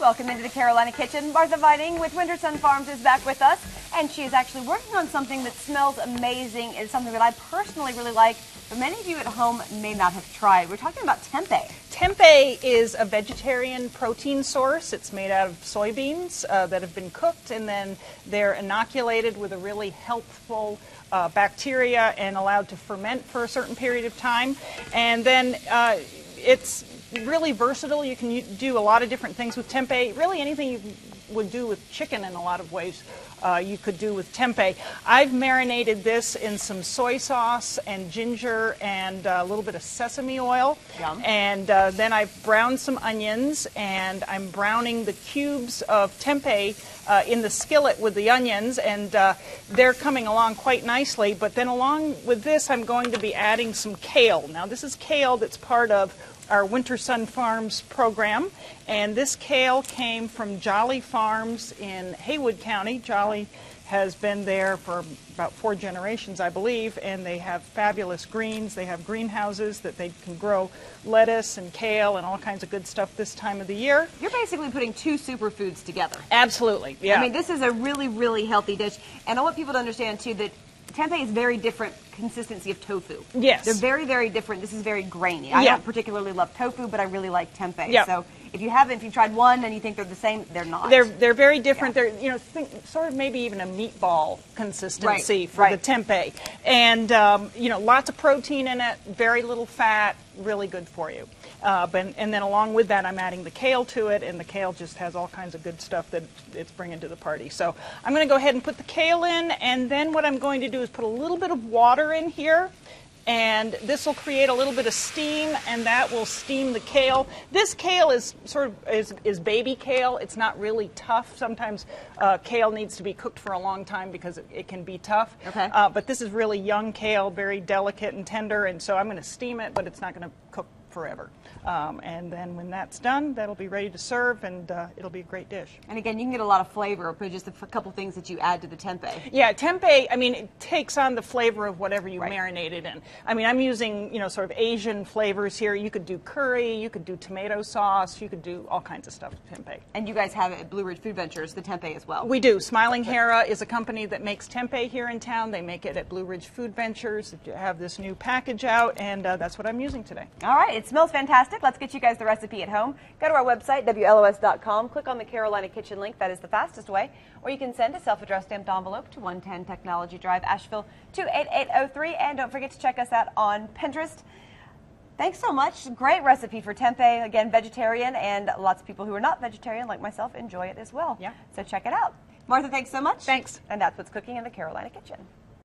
Welcome into the Carolina Kitchen. Martha Vining with Winter Sun Farms is back with us, and she is actually working on something that smells amazing. It's something that I personally really like, but many of you at home may not have tried. We're talking about tempeh. Tempeh is a vegetarian protein source. It's made out of soybeans that have been cooked, and then they're inoculated with a really healthful bacteria and allowed to ferment for a certain period of time. And then it's really versatile. You can do a lot of different things with tempeh. Really anything you would do with chicken in a lot of ways you could do with tempeh. I've marinated this in some soy sauce and ginger and a little bit of sesame oil. Yum. And then I've browned some onions, and I'm browning the cubes of tempeh in the skillet with the onions, and they're coming along quite nicely. But then along with this, I'm going to be adding some kale. Now this is kale that's part of our Winter Sun Farms program, and this kale came from Jolly Farms in Haywood County. Jolly has been there for about 4 generations, I believe, and they have fabulous greens. They have greenhouses that they can grow lettuce and kale and all kinds of good stuff this time of the year. You're basically putting 2 superfoods together. Absolutely, yeah. I mean, this is a really, really healthy dish, and I want people to understand, too, that tempeh is very different consistency of tofu. Yes. They're very, very different. This is very grainy. Yeah. I don't particularly love tofu, but I really like tempeh. Yeah. So if you've tried one and you think they're the same, they're not. They're very different. Yeah. They're, sort of maybe even a meatball consistency for right. the tempeh. And, lots of protein in it, very little fat, really good for you. And then along with that, I'm adding the kale to it, and the kale just has all kinds of good stuff that it's bringing to the party. So I'm going to go ahead and put the kale in, and then what I'm going to do is put a little bit of water in here, and this will create a little bit of steam, and that will steam the kale. This kale is is baby kale. It's not really tough. Sometimes kale needs to be cooked for a long time because it can be tough. Okay. But this is really young kale, very delicate and tender, and so I'm going to steam it, but it's not going to cook forever. And then when that's done, that'll be ready to serve, and it'll be a great dish. And again, you can get a lot of flavor with just a couple things that you add to the tempeh. Yeah, tempeh, I mean, it takes on the flavor of whatever you right. marinate it in. I mean, I'm using, sort of Asian flavors here. You could do curry, you could do tomato sauce, you could do all kinds of stuff with tempeh. And you guys have it at Blue Ridge Food Ventures, the tempeh as well. We do. Smiling Hera is a company that makes tempeh here in town. They make it at Blue Ridge Food Ventures. They have this new package out, and that's what I'm using today. All right, it smells fantastic. Let's get you guys the recipe at home. Go to our website, WLOS.com. Click on the Carolina Kitchen link. That is the fastest way. Or you can send a self-addressed stamped envelope to 110 Technology Drive, Asheville, 28803. And don't forget to check us out on Pinterest. Thanks so much. Great recipe for tempeh. Again, vegetarian, and lots of people who are not vegetarian, like myself, enjoy it as well. Yeah. So check it out. Martha, thanks so much. Thanks. And that's what's cooking in the Carolina Kitchen.